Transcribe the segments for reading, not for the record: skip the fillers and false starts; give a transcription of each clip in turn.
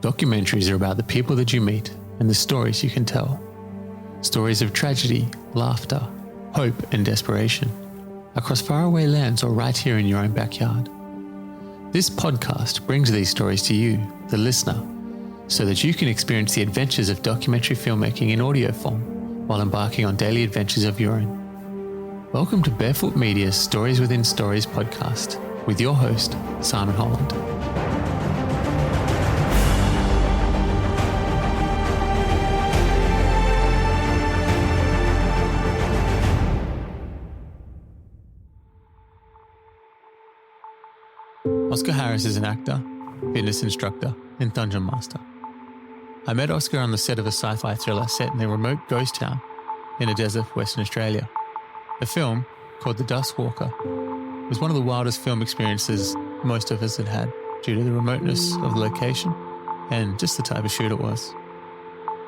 Documentaries are about the people that you meet and the stories you can tell. Stories of tragedy, laughter, hope and desperation, across faraway lands or right here in your own backyard. This podcast brings these stories to you, the listener, so that you can experience the adventures of documentary filmmaking in audio form while embarking on daily adventures of your own. Welcome to Barefoot Media's Stories Within Stories podcast with your host, Simon-Holland. Oscar Harris is an actor, fitness instructor, and dungeon master. I met Oscar on the set of a sci-fi thriller set in a remote ghost town in a desert of Western Australia. The film, called The-Dustwalker, was one of the wildest film experiences most of us had had due to the remoteness of the location and just the type of shoot it was.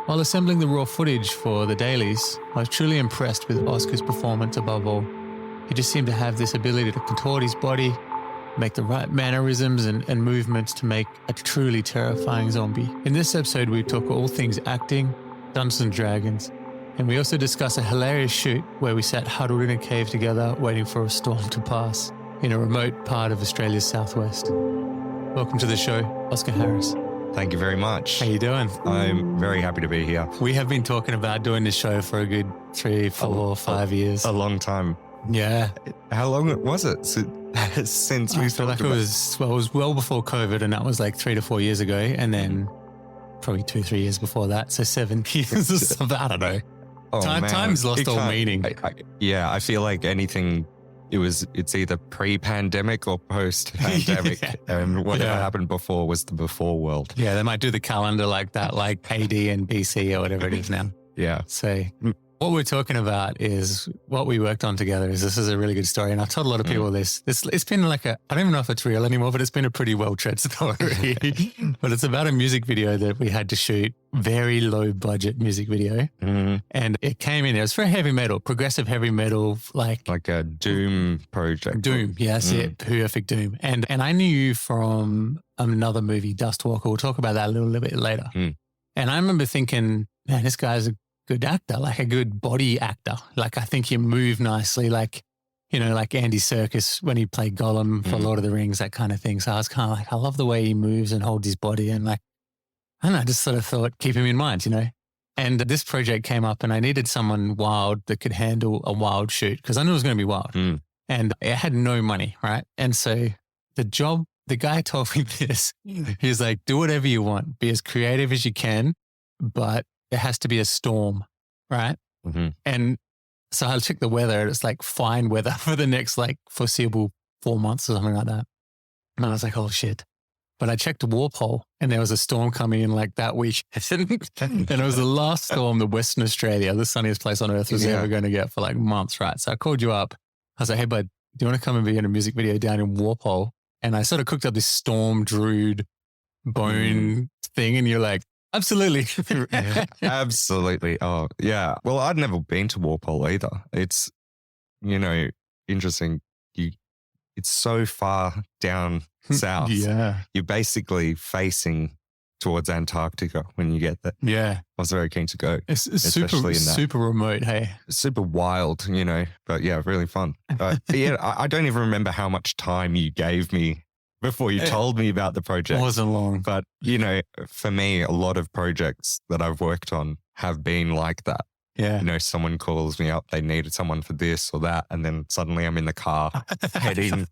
While assembling the raw footage for the dailies, I was truly impressed with Oscar's performance above all. He just seemed to have this ability to contort his body, make the right mannerisms and movements to make a truly terrifying zombie. In this episode, we talk all things acting, Dungeons and Dragons, and we also discuss a hilarious shoot where we sat huddled in a cave together waiting for a storm to pass in a remote part of Australia's southwest. Welcome to the show, Oscar Harris. Thank you very much. How you doing? I'm very happy to be here. We have been talking about doing this show for a good 3, 4, 5 years. A long time. Yeah. How long was it since we I feel like it was well before COVID, and that was like 3 to 4 years ago, and then probably 2, 3 years before that, so 7 years or something. I don't know. Time's lost all meaning. I feel like anything, it's either pre-pandemic or post-pandemic, and whatever happened before was the before world. Yeah, they might do the calendar like that, like AD and BC or whatever it is now. Yeah. So what we're talking about is what we worked on together. This is a really good story. And I've told a lot of people this. It's been like I don't even know if it's real anymore, but it's been a pretty well-tread story. But it's about a music video that we had to shoot, very low budget music video. And it came in, it was for heavy metal, progressive heavy metal, like a Doom project. Doom, yes, perfect Doom. And I knew you from another movie, Dustwalker. We'll talk about that a little bit later. And I remember thinking, man, this guy's a good actor, like a good body actor. Like I think you move nicely, like, you know, like Andy Serkis when he played Gollum for Lord of the Rings, that kind of thing. So I was kind of like, I love the way he moves and holds his body. And like, I don't know, I just sort of thought, keep him in mind, you know. And this project came up and I needed someone wild that could handle a wild shoot because I knew it was going to be wild. And it had no money, right? And so the guy told me this. He's like, do whatever you want, be as creative as you can, but it has to be a storm, right? And so I checked the weather and it's like fine weather for the next like foreseeable 4 months or something like that. And I was like, oh shit. But I checked Warpole and there was a storm coming in like that week. And it was the last storm that Western Australia, the sunniest place on earth, was ever going to get for like months, right? So I called you up. I was like, hey bud, do you want to come and be in a music video down in Warpole? And I sort of cooked up this storm druid bone thing and you're like, absolutely. Absolutely. Oh, yeah. Well, I'd never been to Walpole either. It's, you know, interesting. It's so far down south. Yeah. You're basically facing towards Antarctica when you get there. Yeah. I was very keen to go. It's super remote, hey? Super wild, you know, but yeah, really fun. I don't even remember how much time you gave me before you told me about the project. It wasn't long. But, you know, for me, a lot of projects that I've worked on have been like that. Yeah. You know, someone calls me up, they needed someone for this or that, and then suddenly I'm in the car heading,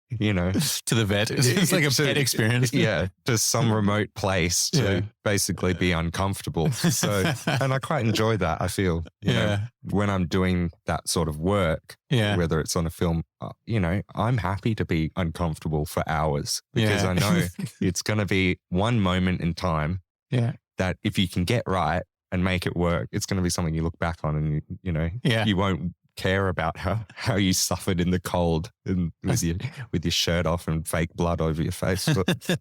you know. To the vet. It's like a pet experience. Yeah, to some remote place to basically be uncomfortable. So, and I quite enjoy that, I feel. You know, when I'm doing that sort of work, whether it's on a film, you know, I'm happy to be uncomfortable for hours because I know it's going to be one moment in time that if you can get right and make it work, it's going to be something you look back on and, you know, you won't care about how you suffered in the cold and with your shirt off and fake blood over your face. But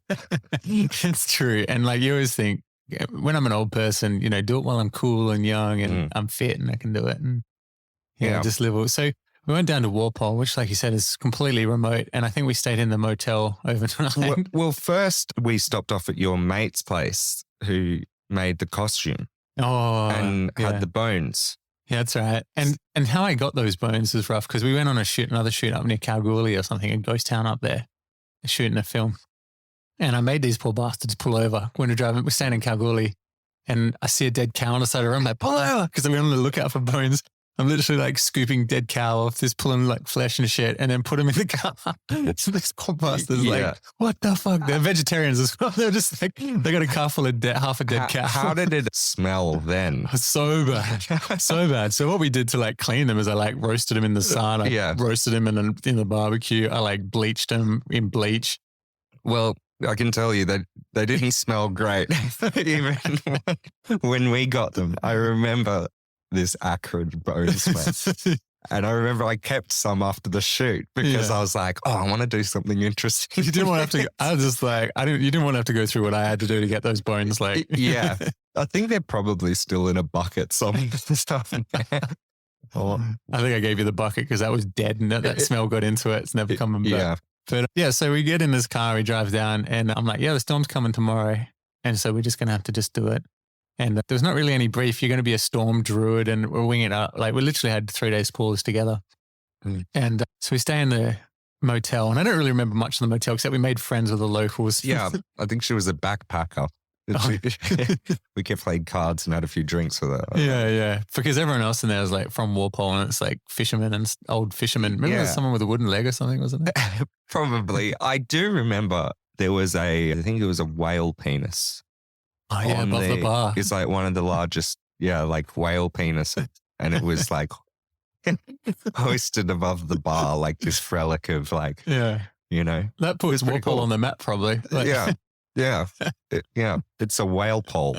it's true. And like you always think, when I'm an old person, you know, do it while I'm cool and young and I'm fit and I can do it. And just live. So We went down to Walpole, which, like you said, is completely remote. And I think we stayed in the motel overnight. Well, first we stopped off at your mate's place who made the costume and had the bones. Yeah, that's right. And how I got those bones is rough because we went on another shoot up near Kalgoorlie or something, a ghost town up there, shooting a film. And I made these poor bastards pull over when we're staying in Kalgoorlie, and I see a dead cow on the side of the road. I'm like, pull over, because I'm on the lookout for bones. I'm literally like scooping dead cow off this, pulling like flesh and shit, and then put them in the car. So these poor bastards like, what the fuck? They're vegetarians as well. They're just like, they got a car full of half a dead cow. How did it smell then? So bad. So bad. So what we did to like clean them is I like roasted them in the sun. I roasted them in the barbecue. I like bleached them in bleach. Well, I can tell you that they didn't smell great. Even when we got them, I remember this acrid bone smell. And I remember I kept some after the shoot because I was like, oh, I want to do something interesting. You didn't want to have to, I was just like, you didn't want to have to go through what I had to do to get those bones. Like, yeah. I think they're probably still in a bucket somewhere. Oh, I think I gave you the bucket because that was dead and that smell got into it. It's never coming back. Yeah. But yeah, so we get in this car, we drive down, and I'm like, yeah, the storm's coming tomorrow. And so we're just going to have to just do it. And there's not really any brief. You're going to be a storm druid, and we're winging it up. Like, we literally had 3 days pools together. And so we stay in the motel, and I don't really remember much of the motel except we made friends with the locals. Yeah, I think she was a backpacker. We kept playing cards and had a few drinks with her. Yeah. Because everyone else in there is like from Walpole, and it's like fishermen and old fishermen. Remember there was someone with a wooden leg or something, wasn't it? Probably. I do remember there was I think it was a whale penis. Oh yeah, above the bar. It's like one of the largest, like whale penises. And it was like hoisted above the bar, like this relic of like, you know. That puts Walpole on the map probably. Like, Yeah. It's a whale pole.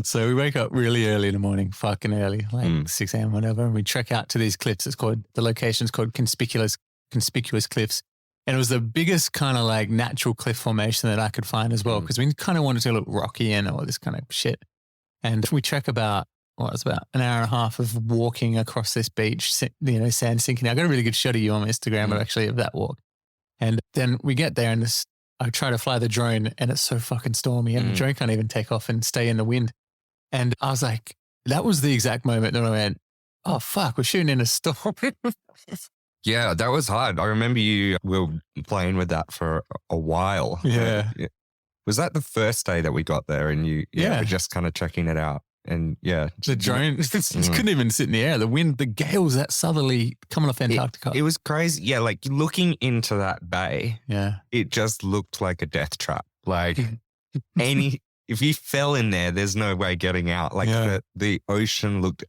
So we wake up really early in the morning, fucking early, like 6 a.m. whatever, and we trek out to these cliffs. The location's called Conspicuous Cliffs. And it was the biggest kind of like natural cliff formation that I could find as well, because we kind of wanted to look rocky and all this kind of shit. And we trek about an hour and a half of walking across this beach, sand sinking. I got a really good shot of you on my Instagram of that walk. And then we get there and I try to fly the drone and it's so fucking stormy and the drone can't even take off and stay in the wind. And I was like, that was the exact moment that I went, oh fuck, we're shooting in a storm. Yeah, that was hard. I remember you were playing with that for a while. Yeah. Was that the first day that we got there and you were just kind of checking it out? And the drone couldn't even sit in the air. The wind, the gales that southerly coming off Antarctica. It was crazy. Yeah, like looking into that bay, it just looked like a death trap. Like if you fell in there's no way getting out. Like the ocean looked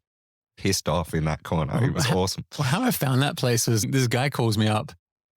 pissed off in that corner. It was awesome. Well, how I found that place was this guy calls me up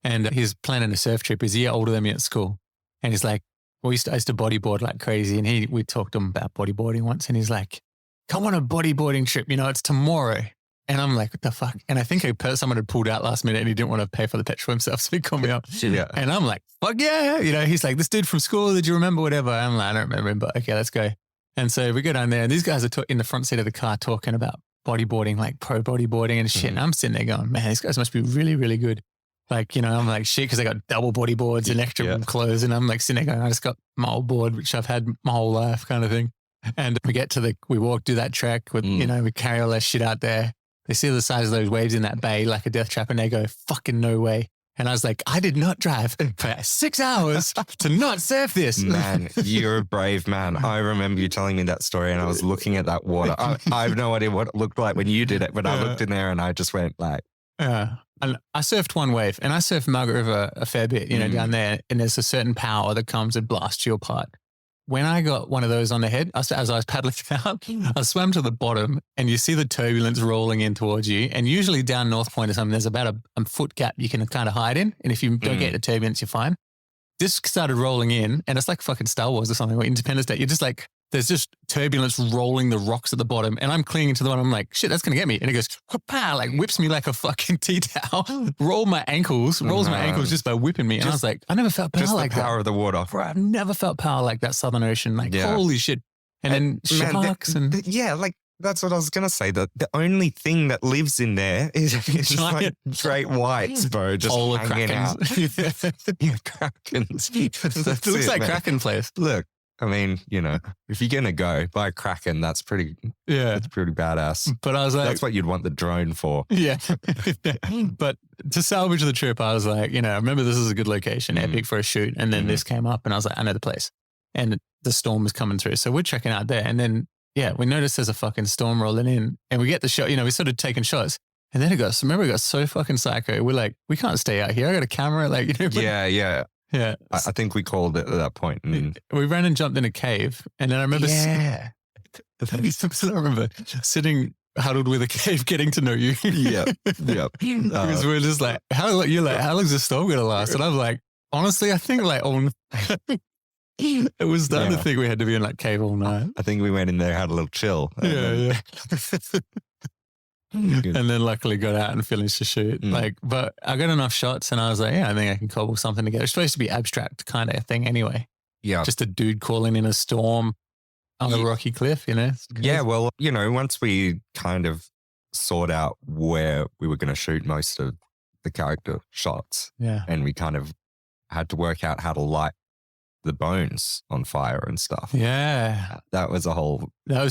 and he's planning a surf trip. He's a year older than me at school. And he's like, I used to bodyboard like crazy. And we talked to him about bodyboarding once and he's like, come on a bodyboarding trip, it's tomorrow. And I'm like, what the fuck? And I think someone had pulled out last minute and he didn't want to pay for the petrol himself. So he called me up. And I'm like, fuck yeah. He's like, this dude from school, did you remember whatever? I'm like, I don't remember him, but okay, let's go. And so we go down there and these guys are in the front seat of the car talking about bodyboarding, like pro bodyboarding and shit. And I'm sitting there going, man, these guys must be really, really good. Like, I'm like, shit, because they got double bodyboards and extra clothes. And I'm like sitting there going, I just got my old board, which I've had my whole life kind of thing. And we walk, do that trek with, we carry all that shit out there. They see the size of those waves in that bay like a death trap and they go, fucking no way. And I was like, I did not drive for 6 hours to not surf this. Man, you're a brave man. I remember you telling me that story and I was looking at that water. I have no idea what it looked like when you did it, but I looked in there and I just went like. Yeah. And I surfed one wave and I surfed Margaret River a fair bit, down there. And there's a certain power that comes and blasts you apart. When I got one of those on the head, as I was paddling out, I swam to the bottom and you see the turbulence rolling in towards you. And usually down North Point or something, there's about a foot gap you can kind of hide in. And if you don't get the turbulence, you're fine. This started rolling in and it's like fucking Star Wars or something, or Independence Day. You're just like, there's just turbulence rolling the rocks at the bottom. And I'm clinging to the bottom. I'm like, shit, that's going to get me. And it goes, pow, like whips me like a fucking tea towel, rolls my ankles just by whipping me. And I was like, I never felt power like that. Just the power of the water. Bro, I've never felt power like that Southern Ocean. Like, holy shit. And then sharks like That's what I was going to say. The only thing that lives in there is like great whites, bro, just hanging out. Yeah, krakens. It looks like Kraken place. Look, I mean, if you're going to go buy a Kraken, that's pretty badass. But I was like, that's what you'd want the drone for. Yeah. But to salvage the trip, I was like, I remember this is a good location, epic for a shoot. And then this came up and I was like, I know the place. And the storm was coming through. So we're checking out there. And then, we noticed there's a fucking storm rolling in and we get the shot, we sort of taking shots. And then it got so fucking psycho. We're like, we can't stay out here. I got a camera. Yeah. I think we called it at that point. And we ran and jumped in a cave. And then I remember, I remember sitting huddled with a cave, getting to know you. Yeah. Because we're just like, how long's this storm going to last? And I'm like, honestly, I think it was starting to think we had to be in cave all night. I think we went in there, had a little chill. Yeah. And then luckily got out and finished the shoot. But I got enough shots and I was like, I think I can cobble something together. It's supposed to be abstract kind of thing anyway. Yeah. Just a dude calling in a storm on a rocky cliff, Yeah, well, once we kind of sort out where we were going to shoot most of the character shots. Yeah. And we kind of had to work out how to light the bones on fire and stuff. Yeah. That was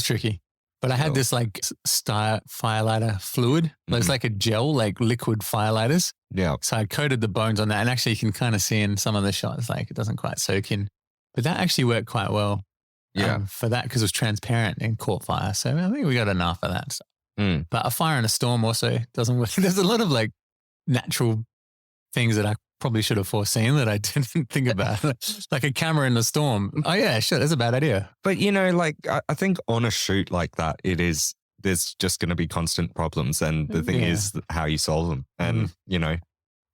tricky. But I had this firelighter fluid. It's like a gel, liquid firelighters. Yeah. So I coated the bones on that. And actually you can kind of see in some of the shots, it doesn't quite soak in. But that actually worked quite well for that because it was transparent and caught fire. So I think we got enough of that stuff. But a fire in a storm also doesn't work. There's a lot of natural things that I probably should have foreseen that I didn't think about. Like a camera in the storm. Oh yeah, sure, that's a bad idea. But I think on a shoot like that, there's just going to be constant problems. And the thing is how you solve them. And,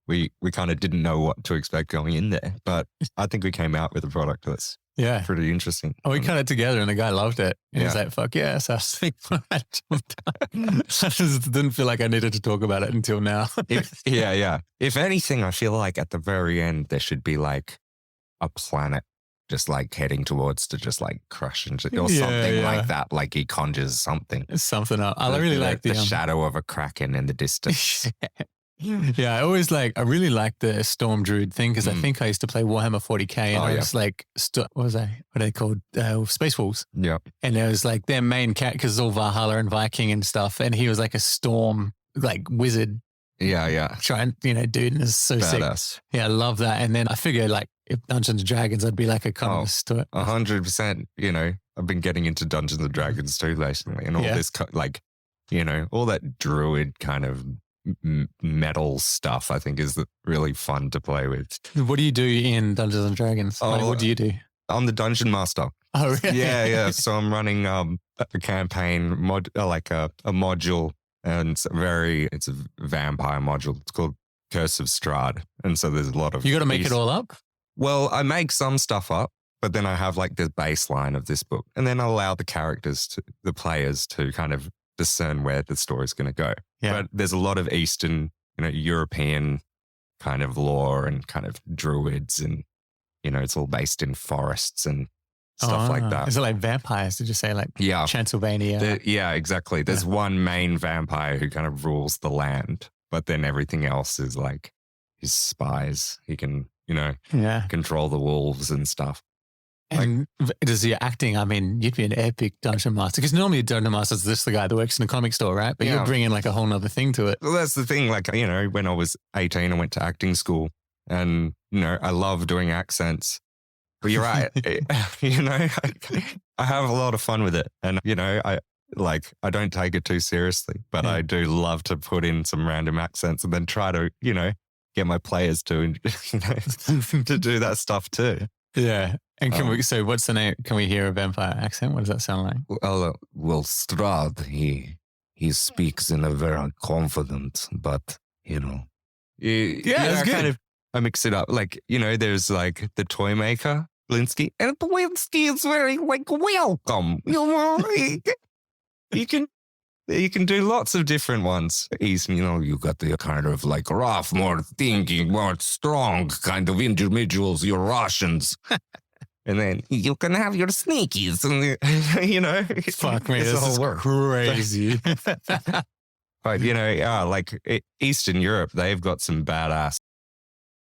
we kind of didn't know what to expect going in there. But I think we came out with a product that's pretty interesting. Oh, we cut it together and the guy loved it. He was like, fuck yes. I was thinking, I just didn't feel like I needed to talk about it until now. If anything, I feel like at the very end, there should be a planet just heading towards to just crush and or something like that. Like he conjures something. It's something else. I really like the shadow of a kraken in the distance. Yeah, I really like the Storm Druid thing because I think I used to play Warhammer 40k and I was what was I? What are they called? Space Wolves. Yeah. And it was their main cat because it's all Valhalla and Viking and stuff. And he was a storm, wizard. Yeah. Giant, dude. And it's so badass. Sick. Yeah, I love that. And then I figured if Dungeons and Dragons, I'd be a economist to it. 100%. I've been getting into Dungeons and Dragons too lately and all this, all that druid kind of metal stuff I think is really fun to play with. What do you do in Dungeons and Dragons? What do you do? I'm the dungeon master. Oh, really? Yeah. So I'm running a campaign a module, and it's a vampire module. It's called Curse of Strahd, and so there's a lot of. You got to make it all up. Well, I make some stuff up, but then I have the baseline of this book, and then I allow the players to kind of discern where the story's going to go. Yeah. But there's a lot of Eastern, European kind of lore and kind of druids and, it's all based in forests and stuff like that. Is it like vampires? Did you say Transylvania? Yeah, exactly. There's one main vampire who kind of rules the land, but then everything else is his spies. He can, control the wolves and stuff. And does your acting, you'd be an epic dungeon master. Because normally a dungeon master is just the guy that works in a comic store, right? But you're bringing a whole nother thing to it. Well, that's the thing. When I was 18, I went to acting school and, I love doing accents. But you're right. I have a lot of fun with it. And, I don't take it too seriously, but I do love to put in some random accents and then try to, get my players to, to do that stuff too. Yeah. And so what's the name? Can we hear a vampire accent? What does that sound like? Well, Strahd, he speaks in a very confident, but, Yeah, I mix it up. There's the toy maker, Blinsky, and Blinsky is very welcome. You can do lots of different ones. You got the kind of rough, more thinking, more strong kind of individuals, you're Russians. And then you can have your sneakies. And, you know. Fuck me, this is crazy. But, you know, like Eastern Europe, they've got some badass